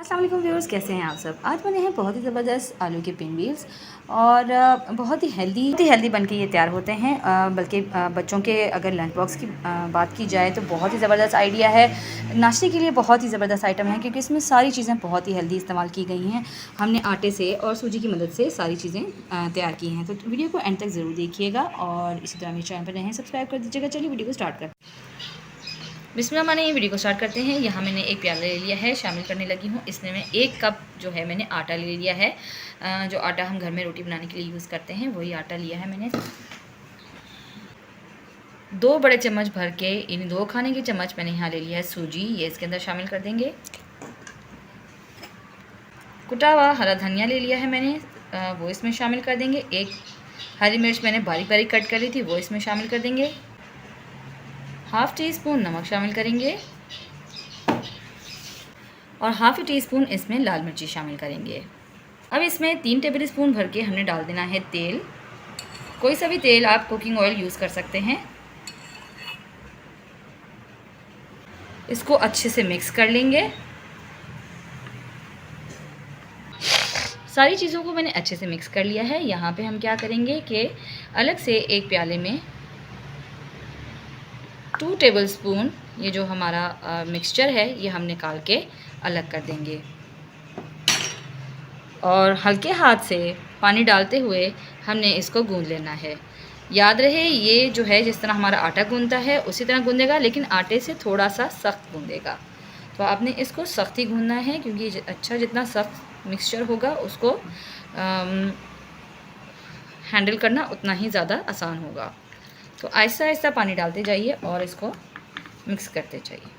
अस्सलाम वालेकुम व्यूअर्स, कैसे हैं आप सब। आज बने हैं बहुत ही ज़बरदस्त आलू के पिन व्हील्स और बहुत ही हेल्दी बन के ये तैयार होते हैं। बल्कि बच्चों के अगर लंच बॉक्स की बात की जाए तो बहुत ही ज़बरदस्त आइडिया है। नाश्ते के लिए बहुत ही ज़बरदस्त आइटम है क्योंकि इसमें सारी चीज़ें बहुत ही हेल्दी इस्तेमाल की गई हैं। हमने आटे से और सूजी की मदद से सारी चीज़ें तैयार की हैं। तो वीडियो को एंड तक ज़रूर देखिएगा और इसी तरह मेरे चैनल पर रहें, सब्सक्राइब कर दीजिएगा। चलिए वीडियो को स्टार्ट करते हैं। बिस्मिल्लाह माने ये वीडियो को स्टार्ट करते हैं। यहाँ मैंने एक प्याला ले लिया है, शामिल करने लगी हूँ। इसमें मैं 1 कप जो है मैंने आटा ले लिया है। जो आटा हम घर में रोटी बनाने के लिए यूज़ करते हैं वही आटा लिया है मैंने। 2 बड़े चम्मच भर के इन 2 खाने के चम्मच मैंने यहाँ ले लिया है सूजी, ये इसके अंदर शामिल कर देंगे। कुटा हुआ हरा धनिया ले लिया है मैंने, वो इसमें शामिल कर देंगे। 1 हरी मिर्च मैंने बारीक बारीक कट करी थी, वो इसमें शामिल कर देंगे। हाफ़ टी स्पून नमक शामिल करेंगे और हाफ़ टी स्पून इसमें लाल मिर्ची शामिल करेंगे। अब इसमें 3 टेबल स्पून भर के हमने डाल देना है तेल। कोई सा भी तेल आप कुकिंग ऑयल यूज़ कर सकते हैं। इसको अच्छे से मिक्स कर लेंगे। सारी चीज़ों को मैंने अच्छे से मिक्स कर लिया है। यहाँ पे हम क्या करेंगे कि अलग से एक प्याले में 2 टेबल स्पून ये जो हमारा मिक्सचर है ये हम निकाल के अलग कर देंगे और हल्के हाथ से पानी डालते हुए हमने इसको गूंद लेना है। याद रहे ये जो है जिस तरह हमारा आटा गूंदता है उसी तरह गूंदेगा, लेकिन आटे से थोड़ा सा सख्त गूंदेगा। तो आपने इसको सख्त ही गूंदना है क्योंकि अच्छा जितना सख्त मिक्सचर होगा उसको हैंडल करना उतना ही ज़्यादा आसान होगा। तो आहिस्ता आहिस्ता पानी डालते जाइए और इसको मिक्स करते जाइए।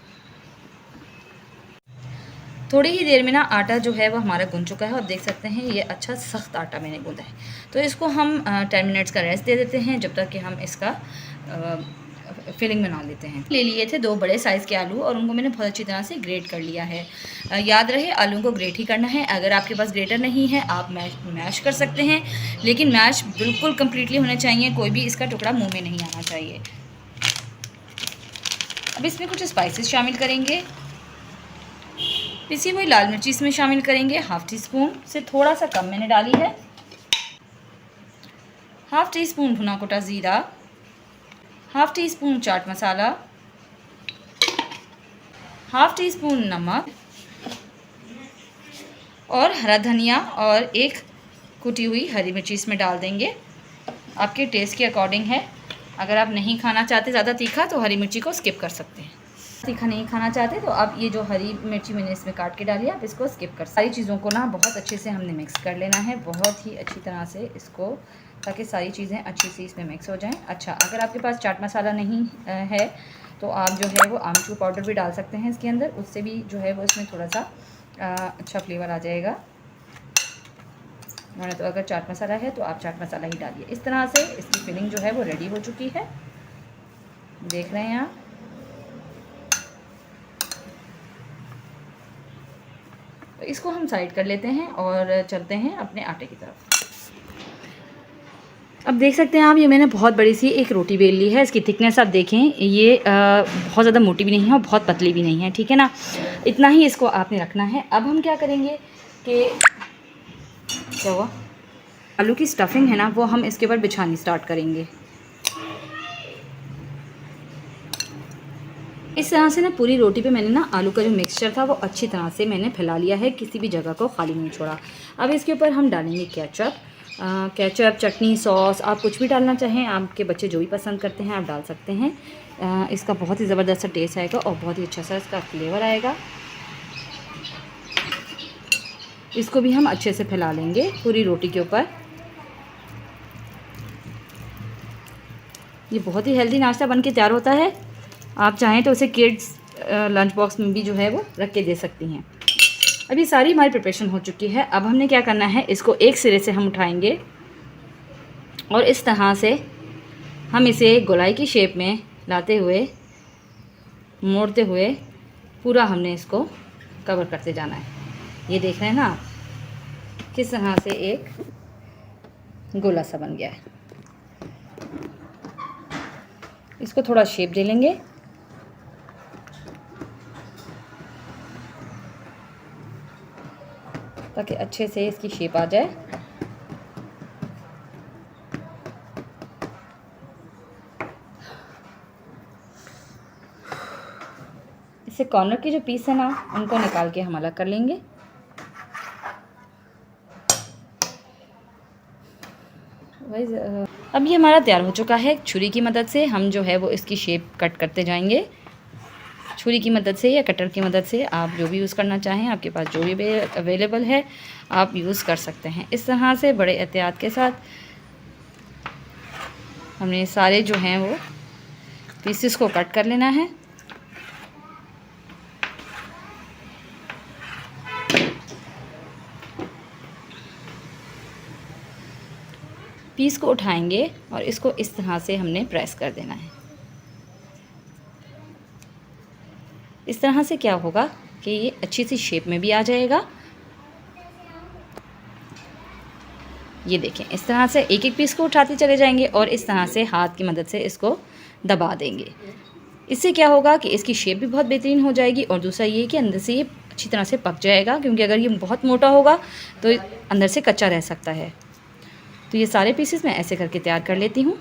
थोड़ी ही देर में ना आटा जो है वो हमारा गूंद चुका है और देख सकते हैं ये अच्छा सख्त आटा मैंने गूंदा है। तो इसको हम 10 मिनट्स का रेस्ट दे देते हैं जब तक कि हम इसका फिलिंग बना लेते हैं। ले लिए थे 2 बड़े साइज़ के आलू और उनको मैंने बहुत अच्छी तरह से ग्रेट कर लिया है। याद रहे आलू को ग्रेट ही करना है। अगर आपके पास ग्रेटर नहीं है आप मैश कर सकते हैं, लेकिन मैश बिल्कुल कम्प्लीटली होना चाहिए, कोई भी इसका टुकड़ा मुँह में नहीं आना चाहिए। अब इसमें कुछ स्पाइसेस शामिल करेंगे। पिसी हुई लाल मिर्ची इसमें शामिल करेंगे, हाफ़ टी स्पून से थोड़ा सा कम मैंने डाली है। हाफ़ टी स्पून भुना कुटा ज़ीरा, half tea spoon chaat masala, half tea spoon नमक और हरा धनिया और 1 कुटी हुई हरी मिर्ची इसमें डाल देंगे। आपके टेस्ट के अकॉर्डिंग है। अगर आप नहीं खाना चाहते ज़्यादा तीखा तो हरी मिर्ची को स्किप कर सकते हैं। तीखा नहीं खाना चाहते तो आप ये जो हरी मिर्ची मैंने इसमें काट के डाली आप इसको स्किप कर। सारी चीज़ों को ना बहुत अच्छे से हमने मिक्स कर लेना है, बहुत ही अच्छी तरह से इसको, ताकि सारी चीज़ें अच्छी सी इसमें मिक्स हो जाएं। अच्छा, अगर आपके पास चाट मसाला नहीं है तो आप जो है वो आमचूर पाउडर भी डाल सकते हैं इसके अंदर, उससे भी जो है वो इसमें थोड़ा सा अच्छा फ्लेवर आ जाएगा। वरना तो अगर चाट मसाला है तो आप चाट मसाला ही डालिए। इस तरह से इसकी फिलिंग जो है वो रेडी हो चुकी है, देख रहे हैं आप। तो इसको हम साइड कर लेते हैं और चलते हैं अपने आटे की तरफ। अब देख सकते हैं आप, ये मैंने बहुत बड़ी सी एक रोटी बेल ली है। इसकी थिकनेस आप देखें, ये बहुत ज़्यादा मोटी भी नहीं है और बहुत पतली भी नहीं है, ठीक है ना। इतना ही इसको आपने रखना है। अब हम क्या करेंगे कि क्या हुआ, आलू की स्टफिंग है ना वो हम इसके ऊपर बिछानी स्टार्ट करेंगे। इस तरह से ना पूरी रोटी पे मैंने ना आलू का जो मिक्सचर था वो अच्छी तरह से मैंने फैला लिया है, किसी भी जगह को खाली नहीं छोड़ा। अब इसके ऊपर हम डालेंगे केचप, चटनी, सॉस, आप कुछ भी डालना चाहें, आपके बच्चे जो भी पसंद करते हैं आप डाल सकते हैं। इसका बहुत ही ज़बरदस्त सा टेस्ट आएगा और बहुत ही अच्छा सा इसका फ्लेवर आएगा। इसको भी हम अच्छे से फैला लेंगे पूरी रोटी के ऊपर। ये बहुत ही हेल्दी नाश्ता बन के तैयार होता है। आप चाहें तो उसे किड्स लंच बॉक्स में भी जो है वो रख के दे सकती हैं। अभी सारी हमारी प्रिपरेशन हो चुकी है। अब हमने क्या करना है, इसको एक सिरे से हम उठाएंगे और इस तरह से हम इसे गोलाई की शेप में लाते हुए, मोड़ते हुए पूरा हमने इसको कवर करते जाना है। ये देख रहे हैं ना आप किस तरह से एक गोला सा बन गया है। इसको थोड़ा शेप दे लेंगे। ताकि अच्छे से इसकी शेप आ जाए। इससे कॉर्नर के जो पीस है ना, उनको निकाल के हम अलग कर लेंगे। अब ये हमारा तैयार हो चुका है। छुरी की मदद से हम जो है वो इसकी शेप कट करते जाएंगे। छुरी की मदद से या कटर की मदद से, आप जो भी यूज़ करना चाहें, आपके पास जो भी अवेलेबल है आप यूज़ कर सकते हैं। इस तरह से बड़े एहतियात के साथ हमने सारे जो हैं वो पीसेस को कट कर लेना है। पीस को उठाएंगे और इसको इस तरह से हमने प्रेस कर देना है। इस तरह से क्या होगा कि ये अच्छी सी शेप में भी आ जाएगा। ये देखें, इस तरह से एक एक पीस को उठाते चले जाएंगे और इस तरह से हाथ की मदद से इसको दबा देंगे। इससे क्या होगा कि इसकी शेप भी बहुत बेहतरीन हो जाएगी और दूसरा ये कि अंदर से ये अच्छी तरह से पक जाएगा, क्योंकि अगर ये बहुत मोटा होगा तो अंदर से कच्चा रह सकता है। तो ये सारे पीसेस मैं ऐसे करके तैयार कर लेती हूँ।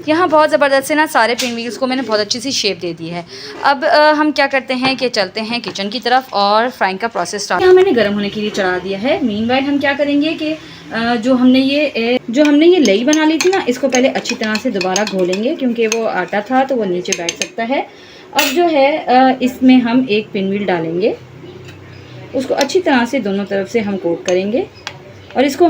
यहाँ बहुत ज़बरदस्त से ना सारे पिन व्हील्स को मैंने बहुत अच्छी सी शेप दे दी है। अब हम क्या करते हैं कि चलते हैं किचन की तरफ और फ्राइंग का प्रोसेस स्टार्ट। यहाँ मैंने गर्म होने के लिए चढ़ा दिया है। मीनवाइल हम क्या करेंगे कि जो हमने ये लई बना ली थी ना, इसको पहले अच्छी तरह से दोबारा घोलेंगे, क्योंकि वो आटा था तो वो नीचे बैठ सकता है। अब जो है इसमें हम एक पिन व्हील डालेंगे, उसको अच्छी तरह से दोनों तरफ से हम कोट करेंगे और इसको